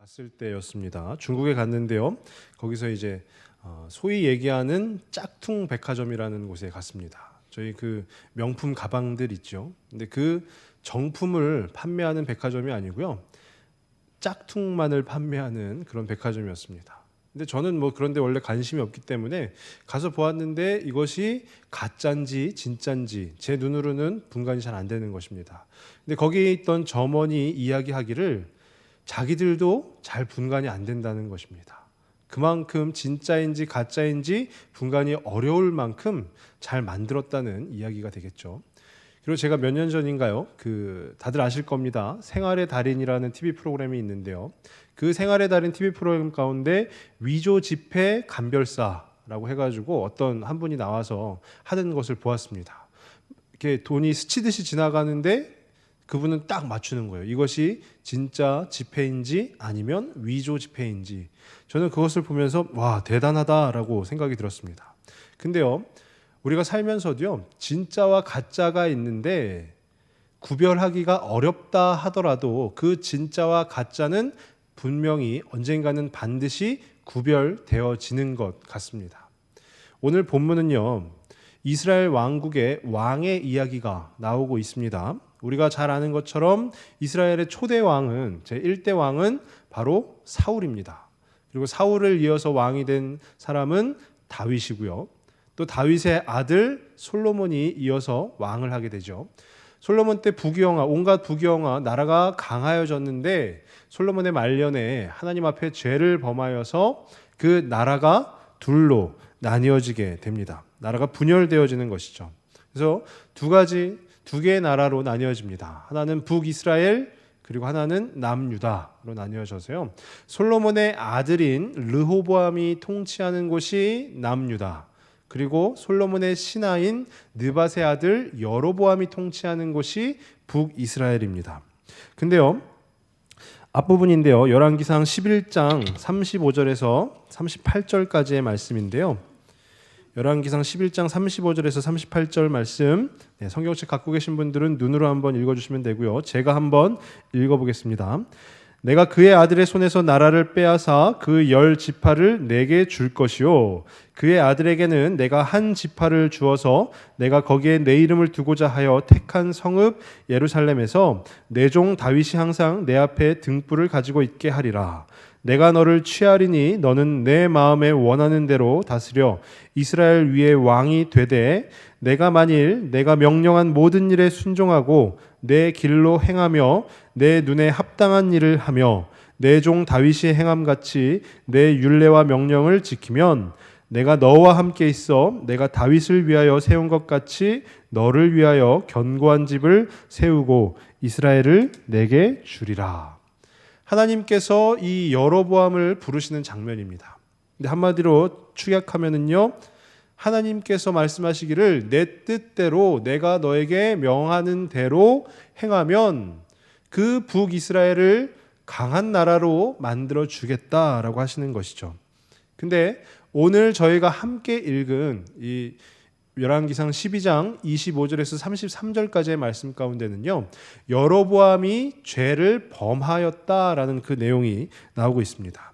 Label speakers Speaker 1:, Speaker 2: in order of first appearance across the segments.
Speaker 1: 갔을 때였습니다. 중국에 갔는데요. 거기서 이제 소위 얘기하는 짝퉁 백화점이라는 곳에 갔습니다. 저희 그 명품 가방들 있죠. 근데 그 정품을 판매하는 백화점이 아니고요. 짝퉁만을 판매하는 그런 백화점이었습니다. 근데 저는 뭐 그런데 원래 관심이 없기 때문에 가서 보았는데 이것이 가짜인지 진짜인지 제 눈으로는 분간이 잘 안 되는 것입니다. 근데 거기에 있던 점원이 이야기하기를 자기들도 잘 분간이 안 된다는 것입니다. 그만큼 진짜인지 가짜인지 분간이 어려울 만큼 잘 만들었다는 이야기가 되겠죠. 그리고 제가 몇 년 전인가요? 다들 아실 겁니다. 생활의 달인이라는 TV 프로그램이 있는데요. 그 생활의 달인 TV 프로그램 가운데 위조 지폐 감별사라고 해가지고 어떤 한 분이 나와서 하는 것을 보았습니다. 이렇게 돈이 스치듯이 지나가는데 그분은 딱 맞추는 거예요. 이것이 진짜 지폐인지 아니면 위조 지폐인지. 저는 그것을 보면서 와, 대단하다라고 생각이 들었습니다. 근데요, 우리가 살면서도요, 진짜와 가짜가 있는데 구별하기가 어렵다 하더라도 그 진짜와 가짜는 분명히 언젠가는 반드시 구별되어지는 것 같습니다. 오늘 본문은요, 이스라엘 왕국의 왕의 이야기가 나오고 있습니다. 우리가 잘 아는 것처럼 이스라엘의 초대 왕은 제1대 왕은 바로 사울입니다. 그리고 사울을 이어서 왕이 된 사람은 다윗이고요. 또 다윗의 아들 솔로몬이 이어서 왕을 하게 되죠. 솔로몬 때 부귀영화, 온갖 부귀영화, 나라가 강하여졌는데 솔로몬의 말년에 하나님 앞에 죄를 범하여서 그 나라가 둘로 나뉘어지게 됩니다. 나라가 분열되어지는 것이죠. 그래서 두 개의 나라로 나뉘어집니다. 하나는 북이스라엘, 그리고 하나는 남유다로 나뉘어져서요. 솔로몬의 아들인 르호보암이 통치하는 곳이 남유다. 그리고 솔로몬의 신하인 느밧의 아들 여로보암이 통치하는 곳이 북이스라엘입니다. 근데요, 앞부분인데요. 열왕기상 11장 35절에서 38절까지의 말씀인데요. 열왕기상 11장 35절에서 38절 말씀, 성경책 갖고 계신 분들은 눈으로 한번 읽어주시면 되고요. 제가 한번 읽어보겠습니다. 내가 그의 아들의 손에서 나라를 빼앗아 그 10지파를 내게 줄 것이요 그의 아들에게는 내가 한 지파를 주어서 내가 거기에 내 이름을 두고자 하여 택한 성읍 예루살렘에서 내 종 다윗이 항상 내 앞에 등불을 가지고 있게 하리라. 내가 너를 취하리니 너는 내 마음에 원하는 대로 다스려 이스라엘 위에 왕이 되되 내가 만일 내가 명령한 모든 일에 순종하고 내 길로 행하며 내 눈에 합당한 일을 하며 내 종 다윗이 행함같이 내 율례와 명령을 지키면 내가 너와 함께 있어 내가 다윗을 위하여 세운 것 같이 너를 위하여 견고한 집을 세우고 이스라엘을 내게 주리라. 하나님께서 이 여로보암을 부르시는 장면입니다. 근데 한마디로 축약하면은요, 하나님께서 말씀하시기를 내 뜻대로 내가 너에게 명하는 대로 행하면 그 북이스라엘을 강한 나라로 만들어 주겠다라고 하시는 것이죠. 근데 오늘 저희가 함께 읽은 이 열왕기상 12장 25절에서 33절까지의 말씀 가운데는요, 여로보암이 죄를 범하였다라는 그 내용이 나오고 있습니다.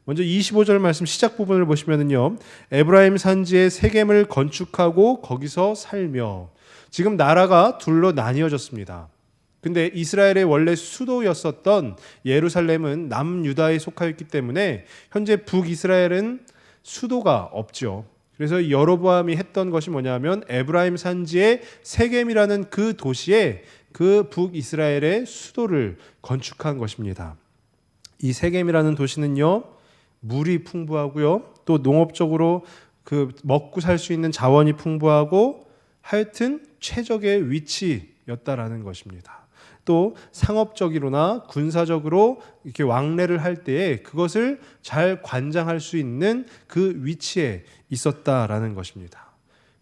Speaker 1: 먼저 25절 말씀 시작 부분을 보시면은요, 에브라임 산지에 세겜을 건축하고 거기서 살며, 지금 나라가 둘로 나뉘어졌습니다. 근데 이스라엘의 원래 수도였었던 예루살렘은 남유다에 속하였기 때문에 현재 북이스라엘은 수도가 없죠. 그래서 여로보암이 했던 것이 뭐냐면 에브라임 산지의 세겜이라는 그 도시에 그 북이스라엘의 수도를 건축한 것입니다. 이 세겜이라는 도시는요, 물이 풍부하고요, 또 농업적으로 먹고 살 수 있는 자원이 풍부하고 하여튼 최적의 위치였다라는 것입니다. 또 상업적으로나 군사적으로 이렇게 왕래를 할 때에 그것을 잘 관장할 수 있는 그 위치에 있었다라는 것입니다.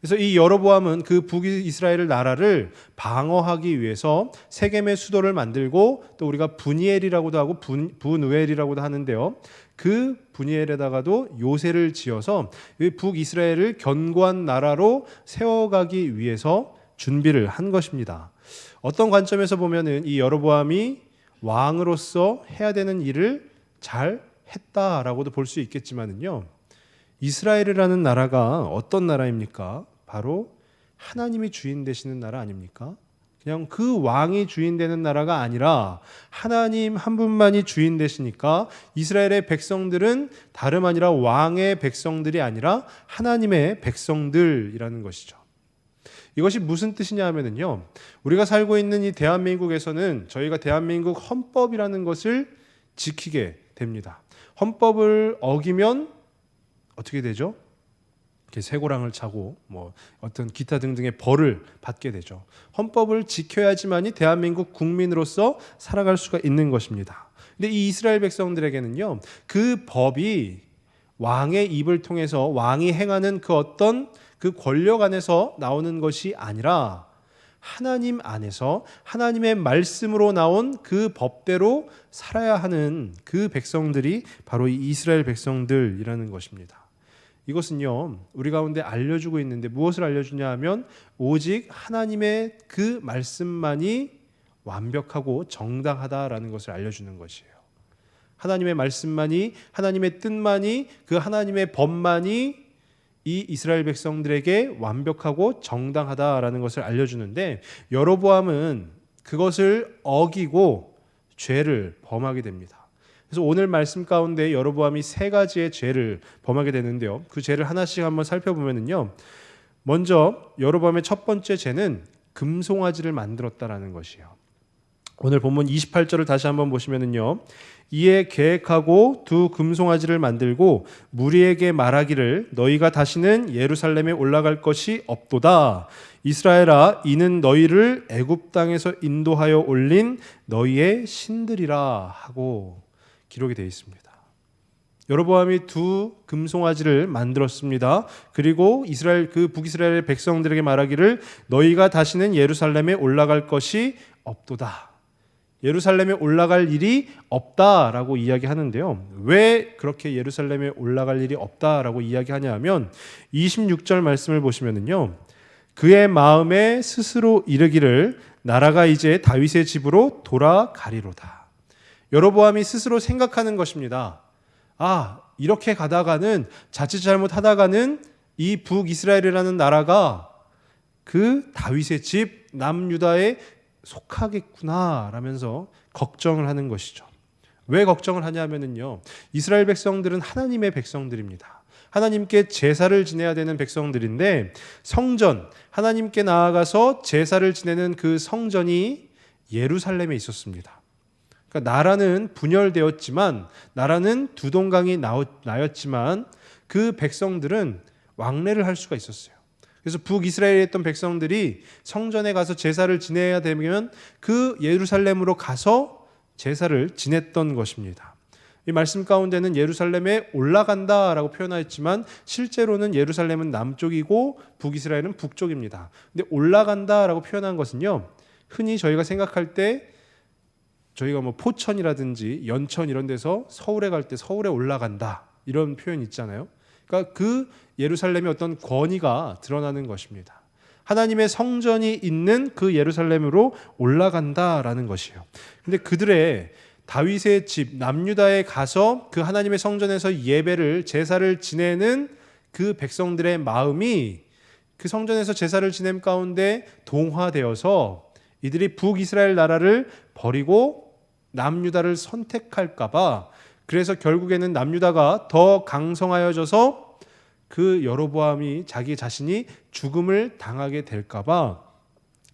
Speaker 1: 그래서 이 여로보암은 그 북이스라엘 나라를 방어하기 위해서 세겜의 수도를 만들고, 또 우리가 분이엘이라고도 하고 분우엘이라고도 하는데요, 그 분이엘에다가도 요새를 지어서 북이스라엘을 견고한 나라로 세워가기 위해서 준비를 한 것입니다. 어떤 관점에서 보면은 이 여로보암이 왕으로서 해야 되는 일을 잘 했다라고도 볼 수 있겠지만은요. 이스라엘이라는 나라가 어떤 나라입니까? 바로 하나님이 주인 되시는 나라 아닙니까? 그냥 그 왕이 주인 되는 나라가 아니라 하나님 한 분만이 주인 되시니까 이스라엘의 백성들은 다름 아니라 왕의 백성들이 아니라 하나님의 백성들이라는 것이죠. 이것이 무슨 뜻이냐 하면은요. 우리가 살고 있는 이 대한민국에서는 저희가 대한민국 헌법이라는 것을 지키게 됩니다. 헌법을 어기면 어떻게 되죠? 쇠고랑을 차고 어떤 기타 등등의 벌을 받게 되죠. 헌법을 지켜야지만이 대한민국 국민으로서 살아갈 수가 있는 것입니다. 근데 이 이스라엘 백성들에게는요, 그 법이 왕의 입을 통해서 왕이 행하는 그 어떤 그 권력 안에서 나오는 것이 아니라 하나님 안에서 하나님의 말씀으로 나온 그 법대로 살아야 하는 그 백성들이 바로 이 이스라엘 백성들이라는 것입니다. 이것은요, 우리 가운데 알려주고 있는데 무엇을 알려주냐 하면 오직 하나님의 그 말씀만이 완벽하고 정당하다라는 것을 알려주는 것이에요. 하나님의 말씀만이, 하나님의 뜻만이, 그 하나님의 법만이 이 이스라엘 백성들에게 완벽하고 정당하다라는 것을 알려주는데, 여로보암은 그것을 어기고 죄를 범하게 됩니다. 그래서 오늘 말씀 가운데 여로보암이 세 가지의 죄를 범하게 되는데요. 그 죄를 하나씩 한번 살펴보면요. 먼저 여로보암의 첫 번째 죄는 금송아지를 만들었다라는 것이에요. 오늘 본문 28절을 다시 한번 보시면요. 이에 계획하고 두 금송아지를 만들고 무리에게 말하기를 너희가 다시는 예루살렘에 올라갈 것이 없도다. 이스라엘아, 이는 너희를 애굽 땅에서 인도하여 올린 너희의 신들이라 하고 기록이 되어 있습니다. 여로보암이 두 금송아지를 만들었습니다. 그리고 이스라엘 그 북이스라엘의 백성들에게 말하기를 너희가 다시는 예루살렘에 올라갈 것이 없도다. 예루살렘에 올라갈 일이 없다라고 이야기하는데요. 왜 그렇게 예루살렘에 올라갈 일이 없다라고 이야기하냐 하면 26절 말씀을 보시면은요. 그의 마음에 스스로 이르기를 나라가 이제 다윗의 집으로 돌아가리로다. 여로보암이 스스로 생각하는 것입니다. 이렇게 가다가는 자칫 잘못하다가는 이 북이스라엘이라는 나라가 그 다윗의 집 남유다에 속하겠구나 라면서 걱정을 하는 것이죠. 왜 걱정을 하냐면요. 이스라엘 백성들은 하나님의 백성들입니다. 하나님께 제사를 지내야 되는 백성들인데 성전, 하나님께 나아가서 제사를 지내는 그 성전이 예루살렘에 있었습니다. 그러니까 나라는 분열되었지만, 나라는 두 동강이 나였지만 그 백성들은 왕래를 할 수가 있었어요. 그래서 북이스라엘에 있던 백성들이 성전에 가서 제사를 지내야 되면 그 예루살렘으로 가서 제사를 지냈던 것입니다. 이 말씀 가운데는 예루살렘에 올라간다라고 표현하였지만 실제로는 예루살렘은 남쪽이고 북이스라엘은 북쪽입니다. 근데 올라간다라고 표현한 것은요, 흔히 저희가 생각할 때 저희가 포천이라든지 연천 이런 데서 서울에 갈 때 서울에 올라간다 이런 표현 있잖아요. 그러니까 그 예루살렘의 어떤 권위가 드러나는 것입니다. 하나님의 성전이 있는 그 예루살렘으로 올라간다라는 것이에요. 근데 그들의 다윗의 집 남유다에 가서 그 하나님의 성전에서 예배를 제사를 지내는 그 백성들의 마음이 그 성전에서 제사를 지냄 가운데 동화되어서 이들이 북이스라엘 나라를 버리고 남유다를 선택할까 봐, 그래서 결국에는 남유다가 더 강성하여져서 그 여로보암이 자기 자신이 죽음을 당하게 될까 봐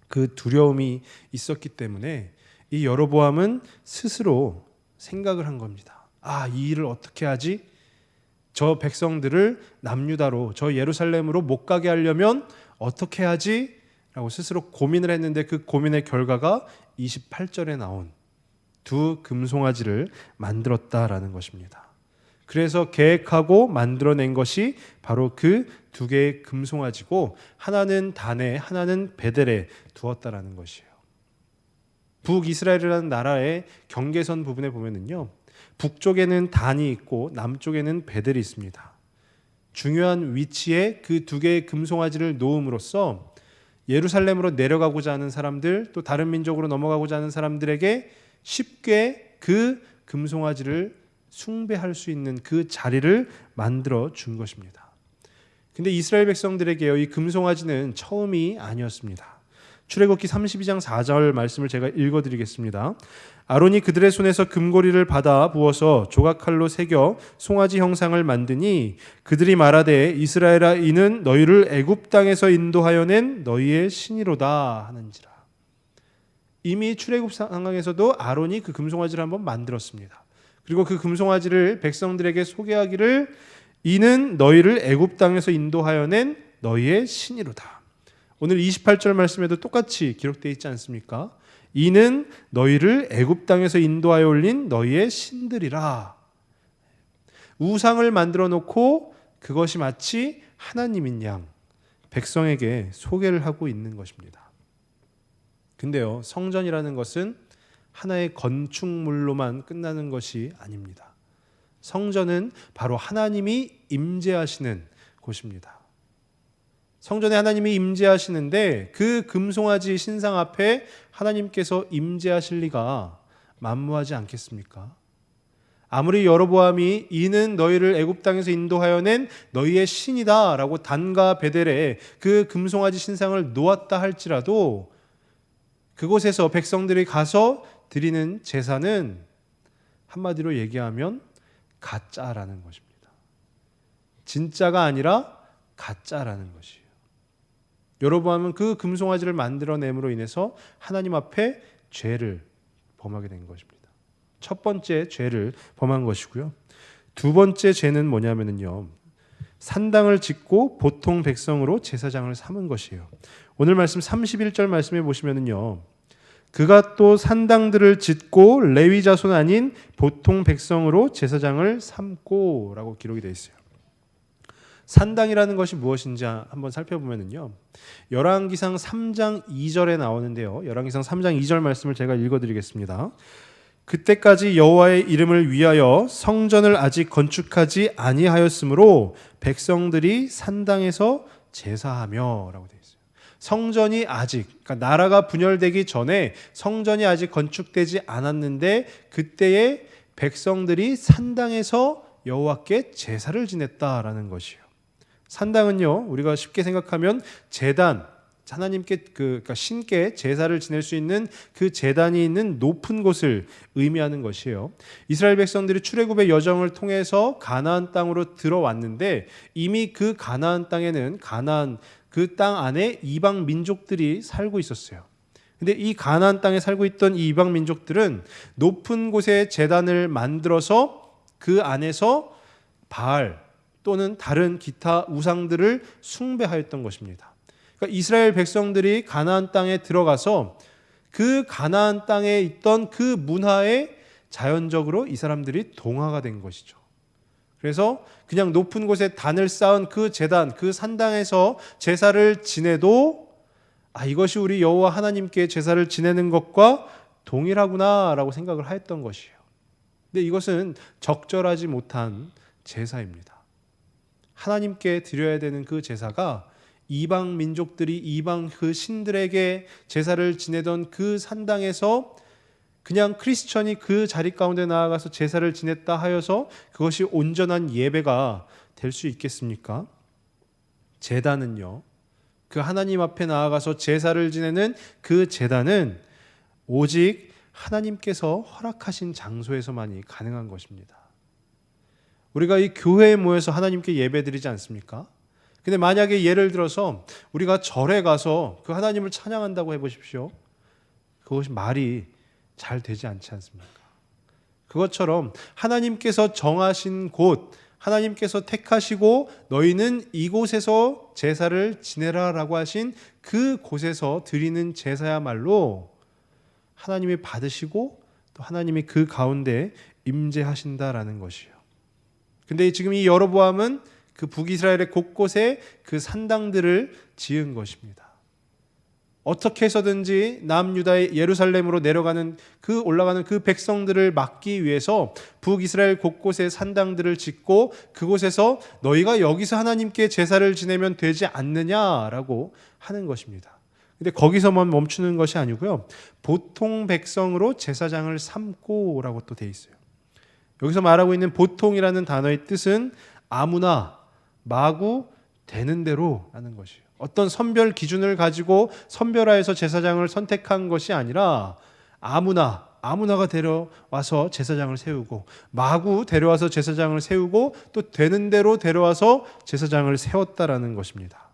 Speaker 1: 그 두려움이 있었기 때문에 이 여로보암은 스스로 생각을 한 겁니다. 이 일을 어떻게 하지? 저 백성들을 남유다로, 저 예루살렘으로 못 가게 하려면 어떻게 하지? 라고 스스로 고민을 했는데 그 고민의 결과가 28절에 나온 두 금송아지를 만들었다라는 것입니다. 그래서 계획하고 만들어낸 것이 바로 그 두 개의 금송아지고, 하나는 단에 하나는 베델에 두었다라는 것이에요. 북이스라엘이라는 나라의 경계선 부분에 보면은요, 북쪽에는 단이 있고 남쪽에는 베델이 있습니다. 중요한 위치에 그 두 개의 금송아지를 놓음으로써 예루살렘으로 내려가고자 하는 사람들, 또 다른 민족으로 넘어가고자 하는 사람들에게 쉽게 그 금송아지를 숭배할 수 있는 그 자리를 만들어 준 것입니다. 근데 이스라엘 백성들에게요, 이 금송아지는 처음이 아니었습니다. 출애굽기 32장 4절 말씀을 제가 읽어드리겠습니다. 아론이 그들의 손에서 금고리를 받아 부어서 조각칼로 새겨 송아지 형상을 만드니 그들이 말하되 이스라엘아 이는 너희를 애굽 땅에서 인도하여 낸 너희의 신이로다 하는지라. 이미 출애굽 상황에서도 아론이 그 금송아지를 한번 만들었습니다. 그리고 그 금송아지를 백성들에게 소개하기를 이는 너희를 애굽 땅에서 인도하여 낸 너희의 신이로다. 오늘 28절 말씀에도 똑같이 기록되어 있지 않습니까? 이는 너희를 애굽 땅에서 인도하여 올린 너희의 신들이라. 우상을 만들어 놓고 그것이 마치 하나님인 양 백성에게 소개를 하고 있는 것입니다. 근데요, 성전이라는 것은 하나의 건축물로만 끝나는 것이 아닙니다. 성전은 바로 하나님이 임재하시는 곳입니다. 성전에 하나님이 임재하시는데 그 금송아지 신상 앞에 하나님께서 임재하실 리가 만무하지 않겠습니까? 아무리 여로보암이 이는 너희를 애굽 땅에서 인도하여 낸 너희의 신이다 라고 단과 베델에 그 금송아지 신상을 놓았다 할지라도 그곳에서 백성들이 가서 드리는 제사는 한마디로 얘기하면 가짜라는 것입니다. 진짜가 아니라 가짜라는 것이에요. 여로보암은 그 금송아지를 만들어냄으로 인해서 하나님 앞에 죄를 범하게 된 것입니다. 첫 번째 죄를 범한 것이고요. 두 번째 죄는 뭐냐면요, 산당을 짓고 보통 백성으로 제사장을 삼은 것이에요. 오늘 말씀 31절 말씀에 보시면요, 그가 또 산당들을 짓고 레위 자손 아닌 보통 백성으로 제사장을 삼고 라고 기록이 되어 있어요. 산당이라는 것이 무엇인지 한번 살펴보면요, 열왕기상 3장 2절에 나오는데요. 열왕기상 3장 2절 말씀을 제가 읽어드리겠습니다. 그때까지 여호와의 이름을 위하여 성전을 아직 건축하지 아니하였으므로 백성들이 산당에서 제사하며 라고 되어 있어요. 성전이 아직, 그러니까 나라가 분열되기 전에 성전이 아직 건축되지 않았는데 그때에 백성들이 산당에서 여호와께 제사를 지냈다라는 것이에요. 산당은요, 우리가 쉽게 생각하면 제단, 하나님께 그러니까 신께 제사를 지낼 수 있는 그 제단이 있는 높은 곳을 의미하는 것이에요. 이스라엘 백성들이 출애굽의 여정을 통해서 가나안 땅으로 들어왔는데 이미 그 가나안 땅에는 가나안 그 땅 안에 이방 민족들이 살고 있었어요. 근데 이 가나안 땅에 살고 있던 이 이방 민족들은 높은 곳에 제단을 만들어서 그 안에서 바알 또는 다른 기타 우상들을 숭배하였던 것입니다. 그러니까 이스라엘 백성들이 가나안 땅에 들어가서 그 가나안 땅에 있던 그 문화에 자연적으로 이 사람들이 동화가 된 것이죠. 그래서 그냥 높은 곳에 단을 쌓은 그 제단, 그 산당에서 제사를 지내도 이것이 우리 여호와 하나님께 제사를 지내는 것과 동일하구나라고 생각을 하였던 것이에요. 근데 이것은 적절하지 못한 제사입니다. 하나님께 드려야 되는 그 제사가 이방 민족들이 이방 그 신들에게 제사를 지내던 그 산당에서 그냥 크리스천이 그 자리 가운데 나아가서 제사를 지냈다 하여서 그것이 온전한 예배가 될 수 있겠습니까? 제단은요, 그 하나님 앞에 나아가서 제사를 지내는 그 제단은 오직 하나님께서 허락하신 장소에서만이 가능한 것입니다. 우리가 이 교회에 모여서 하나님께 예배드리지 않습니까? 근데 만약에 예를 들어서 우리가 절에 가서 그 하나님을 찬양한다고 해보십시오. 그것이 말이 잘 되지 않지 않습니까? 그것처럼 하나님께서 정하신 곳, 하나님께서 택하시고 너희는 이곳에서 제사를 지내라라고 하신 그 곳에서 드리는 제사야말로 하나님이 받으시고 또 하나님이 그 가운데 임재하신다라는 것이에요. 근데 지금 이 여로보암은 그 북이스라엘의 곳곳에 그 산당들을 지은 것입니다. 어떻게 해서든지 남유다의 예루살렘으로 내려가는 그 올라가는 그 백성들을 막기 위해서 북이스라엘 곳곳에 산당들을 짓고 그곳에서 너희가 여기서 하나님께 제사를 지내면 되지 않느냐라고 하는 것입니다. 근데 거기서만 멈추는 것이 아니고요, 보통 백성으로 제사장을 삼고라고 또 돼 있어요. 여기서 말하고 있는 보통이라는 단어의 뜻은 아무나 마구 되는 대로 하는 것이에요. 어떤 선별 기준을 가지고 선별하여서 제사장을 선택한 것이 아니라 아무나가 데려와서 제사장을 세우고 마구 데려와서 제사장을 세우고 또 되는 대로 데려와서 제사장을 세웠다라는 것입니다.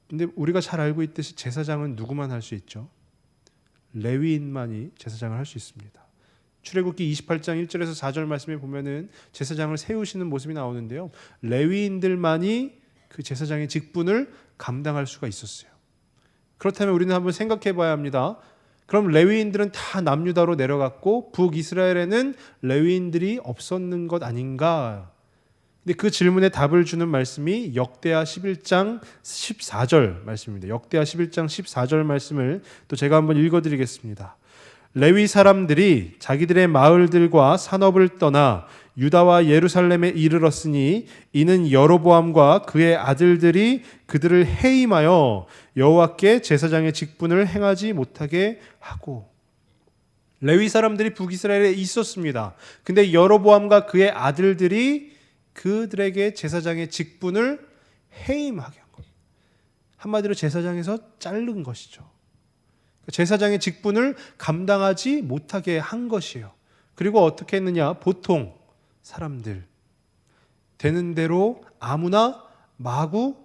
Speaker 1: 근데 우리가 잘 알고 있듯이 제사장은 누구만 할 수 있죠? 레위인만이 제사장을 할 수 있습니다. 출애굽기 28장 1절에서 4절 말씀에 보면은 제사장을 세우시는 모습이 나오는데요. 레위인들만이 그 제사장의 직분을 감당할 수가 있었어요. 그렇다면 우리는 한번 생각해 봐야 합니다. 그럼 레위인들은 다 남유다로 내려갔고 북이스라엘에는 레위인들이 없었는 것 아닌가? 근데 그 질문에 답을 주는 말씀이 역대하 11장 14절 말씀입니다. 역대하 11장 14절 말씀을 또 제가 한번 읽어드리겠습니다. 레위 사람들이 자기들의 마을들과 산업을 떠나 유다와 예루살렘에 이르렀으니 이는 여로보암과 그의 아들들이 그들을 해임하여 여호와께 제사장의 직분을 행하지 못하게 하고. 레위 사람들이 북이스라엘에 있었습니다. 근데 여로보암과 그의 아들들이 그들에게 제사장의 직분을 해임하게 한 겁니다. 한마디로 제사장에서 자른 것이죠. 제사장의 직분을 감당하지 못하게 한 것이에요. 그리고 어떻게 했느냐? 보통 사람들 되는 대로 아무나 마구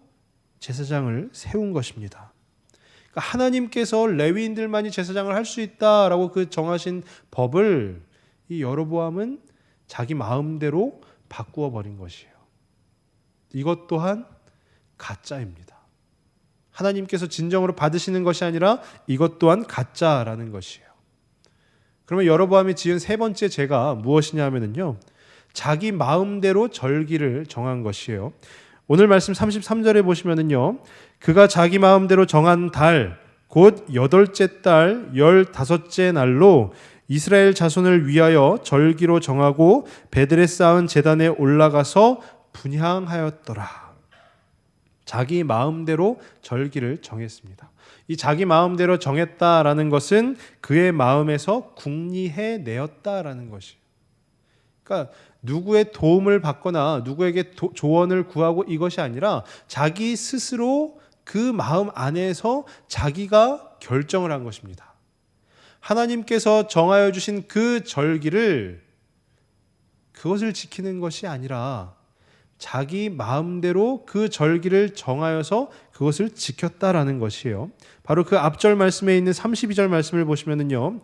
Speaker 1: 제사장을 세운 것입니다. 그러니까 하나님께서 레위인들만이 제사장을 할 수 있다라고 그 정하신 법을 이 여로보암은 자기 마음대로 바꾸어 버린 것이에요. 이것 또한 가짜입니다. 하나님께서 진정으로 받으시는 것이 아니라 이것 또한 가짜라는 것이에요. 그러면 여로보암이 지은 세 번째 죄가 무엇이냐 하면요, 자기 마음대로 절기를 정한 것이에요. 오늘 말씀 33절에 보시면은요, 그가 자기 마음대로 정한 달, 곧 8째 달 15째 날로 이스라엘 자손을 위하여 절기로 정하고 베들에 쌓은 제단에 올라가서 분향하였더라. 자기 마음대로 절기를 정했습니다. 이 자기 마음대로 정했다라는 것은 그의 마음에서 궁리해 내었다라는 것이에요. 그러니까 누구의 도움을 받거나 누구에게 조언을 구하고 이것이 아니라 자기 스스로 그 마음 안에서 자기가 결정을 한 것입니다. 하나님께서 정하여 주신 그 절기를 그것을 지키는 것이 아니라 자기 마음대로 그 절기를 정하여서 그것을 지켰다라는 것이에요. 바로 그 앞절 말씀에 있는 32절 말씀을 보시면은요,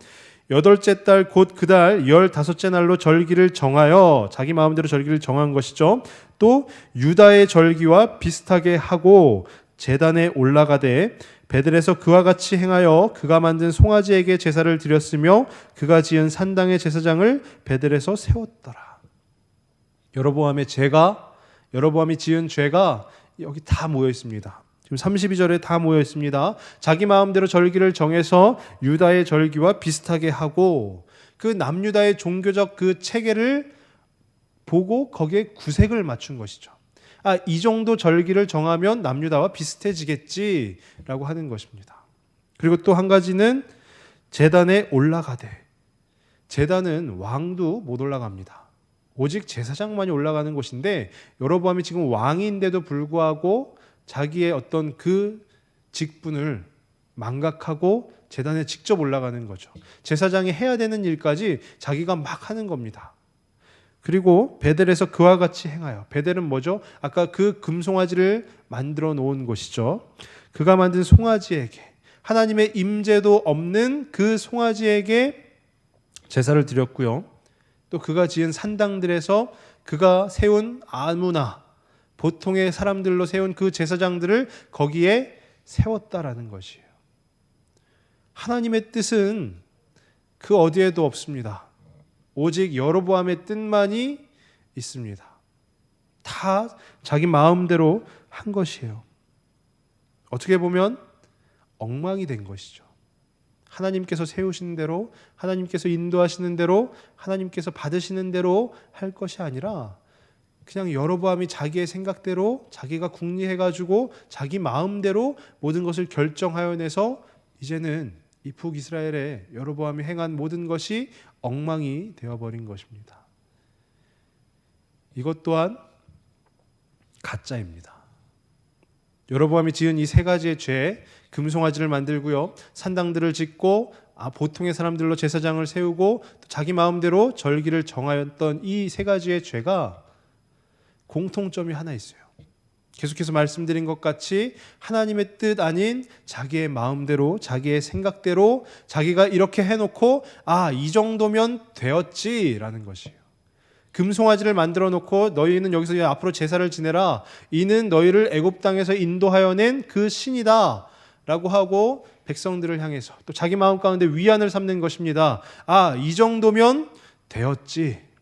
Speaker 1: 8째 달 곧 그 달 15째 날로 절기를 정하여 자기 마음대로 절기를 정한 것이죠. 또 유다의 절기와 비슷하게 하고 제단에 올라가되 베들에서 그와 같이 행하여 그가 만든 송아지에게 제사를 드렸으며 그가 지은 산당의 제사장을 베들에서 세웠더라. 여로보암이 지은 죄가 여기 다 모여 있습니다. 지금 32절에 다 모여 있습니다. 자기 마음대로 절기를 정해서 유다의 절기와 비슷하게 하고 그 남유다의 종교적 그 체계를 보고 거기에 구색을 맞춘 것이죠. 이 정도 절기를 정하면 남유다와 비슷해지겠지라고 하는 것입니다. 그리고 또 한 가지는 제단에 올라가되, 제단은 왕도 못 올라갑니다. 오직 제사장만이 올라가는 곳인데 여로보암이 지금 왕인데도 불구하고 자기의 어떤 그 직분을 망각하고 제단에 직접 올라가는 거죠. 제사장이 해야 되는 일까지 자기가 막 하는 겁니다. 그리고 베델에서 그와 같이 행하여, 베델은 뭐죠? 아까 그 금송아지를 만들어 놓은 곳이죠. 그가 만든 송아지에게, 하나님의 임재도 없는 그 송아지에게 제사를 드렸고요. 또 그가 지은 산당들에서 그가 세운 아무나 보통의 사람들로 세운 그 제사장들을 거기에 세웠다라는 것이에요. 하나님의 뜻은 그 어디에도 없습니다. 오직 여로보암의 뜻만이 있습니다. 다 자기 마음대로 한 것이에요. 어떻게 보면 엉망이 된 것이죠. 하나님께서 세우시는 대로, 하나님께서 인도하시는 대로, 하나님께서 받으시는 대로 할 것이 아니라 그냥 여로보암이 자기의 생각대로 자기가 궁리해가지고 자기 마음대로 모든 것을 결정하여 내서 이제는 이 북이스라엘에 여로보암이 행한 모든 것이 엉망이 되어버린 것입니다. 이것 또한 가짜입니다. 여로보암이 지은 이 세 가지의 죄, 금송아지를 만들고요, 산당들을 짓고 보통의 사람들로 제사장을 세우고 또 자기 마음대로 절기를 정하였던 이 세 가지의 죄가 공통점이 하나 있어요. 계속해서 말씀드린 것 같이 하나님의 뜻 아닌 자기의 마음대로, 자기의 생각대로 자기가 이렇게 해놓고 이 정도면 되었지라는 것이에요. 금송아지를 만들어 놓고 너희는 여기서 앞으로 제사를 지내라. 이는 너희를 애굽 땅에서 인도하여 낸 그 신이다 라고 하고 백성들을 향해서 또 자기 마음 가운데 위안을 삼는 것입니다. 이 정도면 되었지.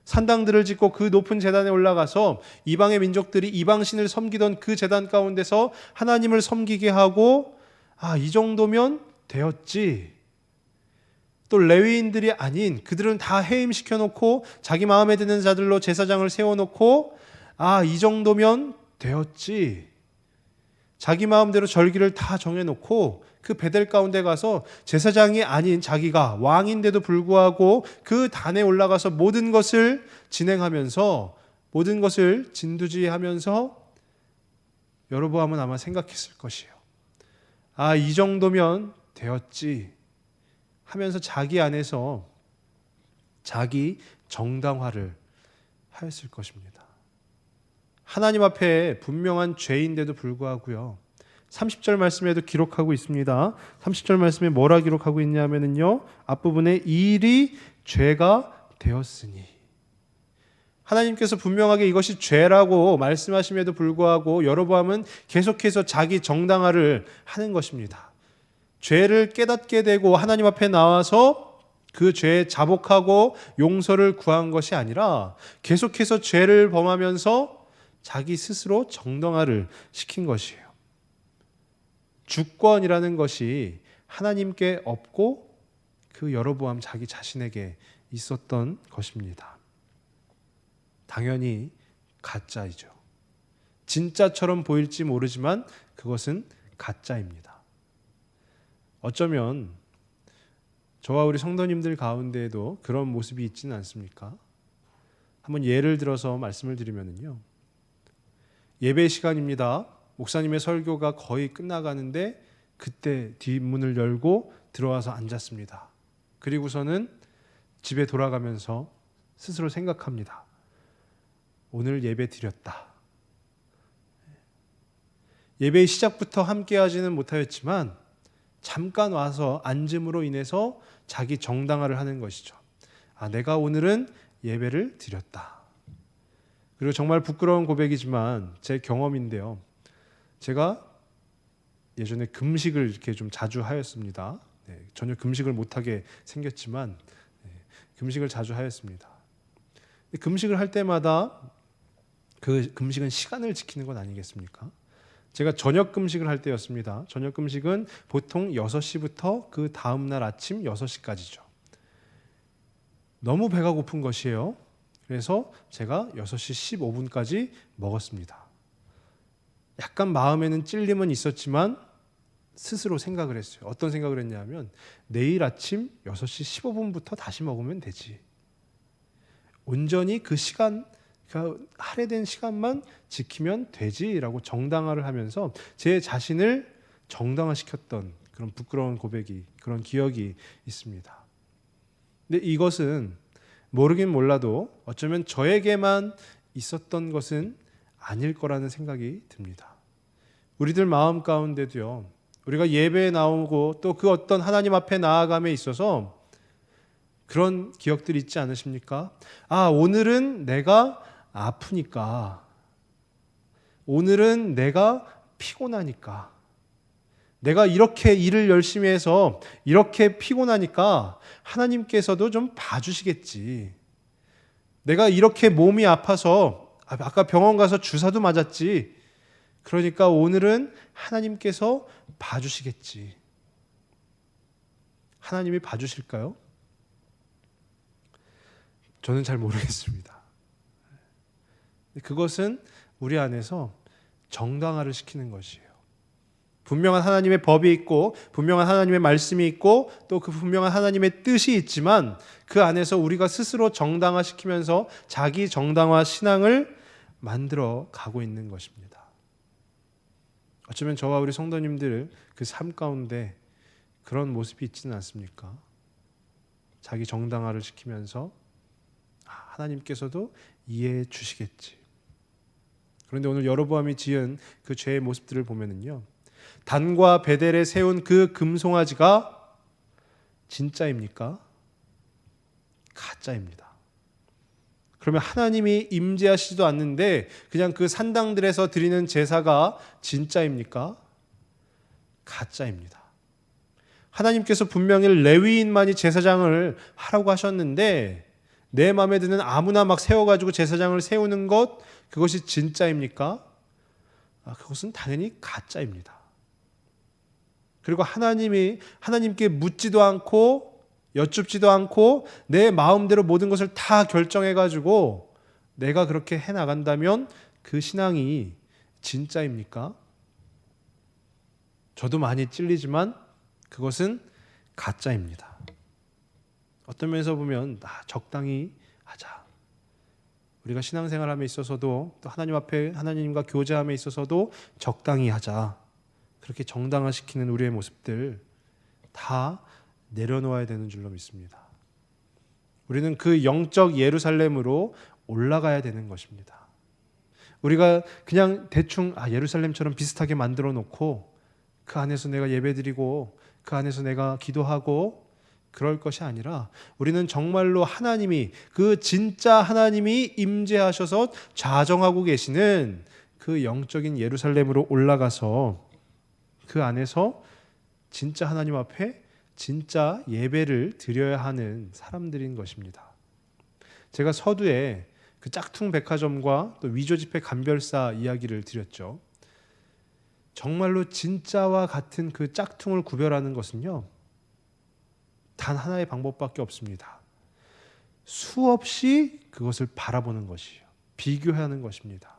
Speaker 1: 산당들을 짓고 그 높은 제단에 올라가서 이방의 민족들이 이방신을 섬기던 그 제단 가운데서 하나님을 섬기게 하고 이 정도면 되었지. 또 레위인들이 아닌 그들은 다 해임시켜 놓고 자기 마음에 드는 자들로 제사장을 세워놓고 이 정도면 되었지. 자기 마음대로 절기를 다 정해놓고 그 베델 가운데 가서 제사장이 아닌 자기가 왕인데도 불구하고 그 단에 올라가서 모든 것을 진행하면서 모든 것을 진두지휘하면서 여로보암은 아마 생각했을 것이에요. 이 정도면 되었지 하면서 자기 안에서 자기 정당화를 하였을 것입니다. 하나님 앞에 분명한 죄인데도 불구하고요. 30절 말씀에도 기록하고 있습니다. 30절 말씀에 뭐라 기록하고 있냐면요. 앞부분에 이 일이 죄가 되었으니. 하나님께서 분명하게 이것이 죄라고 말씀하심에도 불구하고 여로보암은 계속해서 자기 정당화를 하는 것입니다. 죄를 깨닫게 되고 하나님 앞에 나와서 그 죄에 자복하고 용서를 구한 것이 아니라 계속해서 죄를 범하면서 자기 스스로 정당화를 시킨 것이에요. 주권이라는 것이 하나님께 없고 그 여로보암 자기 자신에게 있었던 것입니다. 당연히 가짜이죠. 진짜처럼 보일지 모르지만 그것은 가짜입니다. 어쩌면 저와 우리 성도님들 가운데에도 그런 모습이 있지는 않습니까? 한번 예를 들어서 말씀을 드리면요. 예배 시간입니다. 목사님의 설교가 거의 끝나가는데 그때 뒷문을 열고 들어와서 앉았습니다. 그리고서는 집에 돌아가면서 스스로 생각합니다. 오늘 예배 드렸다. 예배의 시작부터 함께하지는 못하였지만 잠깐 와서 앉음으로 인해서 자기 정당화를 하는 것이죠. 내가 오늘은 예배를 드렸다. 그리고 정말 부끄러운 고백이지만 제 경험인데요. 제가 예전에 금식을 이렇게 좀 자주 하였습니다. 전혀 금식을 못하게 생겼지만 금식을 자주 하였습니다. 금식을 할 때마다 그 금식은 시간을 지키는 건 아니겠습니까? 제가 저녁 금식을 할 때였습니다. 저녁 금식은 보통 6시부터 그 다음날 아침 6시까지죠. 너무 배가 고픈 것이에요. 그래서 제가 6시 15분까지 먹었습니다. 약간 마음에는 찔림은 있었지만 스스로 생각을 했어요. 어떤 생각을 했냐면 내일 아침 6시 15분부터 다시 먹으면 되지. 온전히 그 시간, 그 할애된 시간만 지키면 되지라고 정당화를 하면서 제 자신을 정당화시켰던 그런 부끄러운 고백이, 그런 기억이 있습니다. 근데 이것은 모르긴 몰라도 어쩌면 저에게만 있었던 것은 아닐 거라는 생각이 듭니다. 우리들 마음 가운데도요. 우리가 예배에 나오고 또 그 어떤 하나님 앞에 나아감에 있어서 그런 기억들이 있지 않으십니까? 오늘은 내가 아프니까, 오늘은 내가 피곤하니까, 내가 이렇게 일을 열심히 해서 이렇게 피곤하니까 하나님께서도 좀 봐주시겠지. 내가 이렇게 몸이 아파서 아까 병원 가서 주사도 맞았지. 그러니까 오늘은 하나님께서 봐주시겠지. 하나님이 봐주실까요? 저는 잘 모르겠습니다. 그것은 우리 안에서 정당화를 시키는 것이에요. 분명한 하나님의 법이 있고 분명한 하나님의 말씀이 있고 또 그 분명한 하나님의 뜻이 있지만 그 안에서 우리가 스스로 정당화시키면서 자기 정당화 신앙을 만들어 가고 있는 것입니다. 어쩌면 저와 우리 성도님들 그 삶 가운데 그런 모습이 있지는 않습니까? 자기 정당화를 시키면서 하나님께서도 이해해 주시겠지. 그런데 오늘 여로보암이 지은 그 죄의 모습들을 보면은요, 단과 베델에 세운 그 금송아지가 진짜입니까? 가짜입니다. 그러면 하나님이 임재하시지도 않는데 그냥 그 산당들에서 드리는 제사가 진짜입니까? 가짜입니다. 하나님께서 분명히 레위인만이 제사장을 하라고 하셨는데 내 마음에 드는 아무나 막 세워가지고 제사장을 세우는 것, 그것이 진짜입니까? 그것은 당연히 가짜입니다. 그리고 하나님께 묻지도 않고 여쭙지도 않고 내 마음대로 모든 것을 다 결정해가지고 내가 그렇게 해나간다면 그 신앙이 진짜입니까? 저도 많이 찔리지만 그것은 가짜입니다. 어떤 면에서 보면 적당히 하자. 우리가 신앙생활함에 있어서도 또 하나님 앞에 하나님과 교제함에 있어서도 적당히 하자. 그렇게 정당화시키는 우리의 모습들 다 내려놓아야 되는 줄로 믿습니다. 우리는 그 영적 예루살렘으로 올라가야 되는 것입니다. 우리가 그냥 대충 예루살렘처럼 비슷하게 만들어 놓고 그 안에서 내가 예배드리고 그 안에서 내가 기도하고 그럴 것이 아니라 우리는 정말로 하나님이 그 진짜 하나님이 임재하셔서 좌정하고 계시는 그 영적인 예루살렘으로 올라가서 그 안에서 진짜 하나님 앞에 진짜 예배를 드려야 하는 사람들인 것입니다. 제가 서두에 그 짝퉁 백화점과 또 위조 지폐 감별사 이야기를 드렸죠. 정말로 진짜와 같은 그 짝퉁을 구별하는 것은요, 단 하나의 방법밖에 없습니다. 수없이 그것을 바라보는 것이요, 비교하는 것입니다.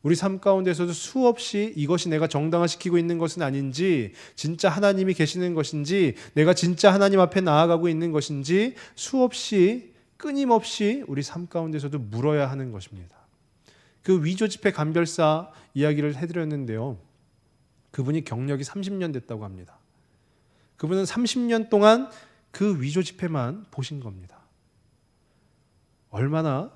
Speaker 1: 우리 삶 가운데서도 수없이 이것이 내가 정당화시키고 있는 것은 아닌지, 진짜 하나님이 계시는 것인지, 내가 진짜 하나님 앞에 나아가고 있는 것인지 수없이 끊임없이 우리 삶 가운데서도 물어야 하는 것입니다. 그 위조 지폐 감별사 이야기를 해드렸는데요, 그분이 경력이 30년 됐다고 합니다. 그분은 30년 동안 그 위조 지폐만 보신 겁니다. 얼마나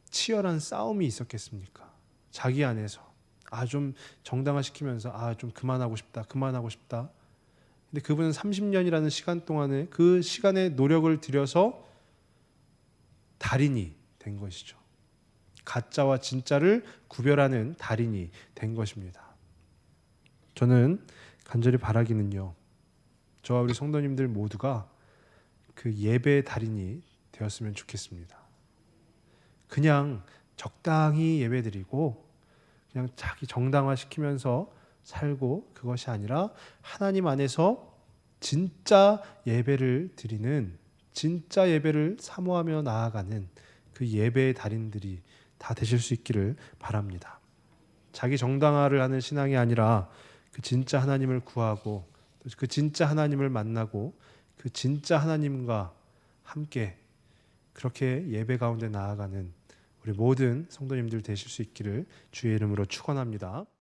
Speaker 1: 치열한 싸움이 있었겠습니까? 자기 안에서 좀 정당화시키면서 좀 그만하고 싶다. 근데 그분은 30년이라는 시간 동안에 그 시간에 노력을 들여서 달인이 된 것이죠. 가짜와 진짜를 구별하는 달인이 된 것입니다. 저는 간절히 바라기는요, 저와 우리 성도님들 모두가 그 예배의 달인이 되었으면 좋겠습니다. 그냥 적당히 예배드리고 그냥 자기 정당화시키면서 살고 그것이 아니라 하나님 안에서 진짜 예배를 드리는, 진짜 예배를 사모하며 나아가는 그 예배의 달인들이 다 되실 수 있기를 바랍니다. 자기 정당화를 하는 신앙이 아니라 그 진짜 하나님을 구하고 그 진짜 하나님을 만나고 그 진짜 하나님과 함께 그렇게 예배 가운데 나아가는 우리 모든 성도님들 되실 수 있기를 주의 이름으로 축원합니다.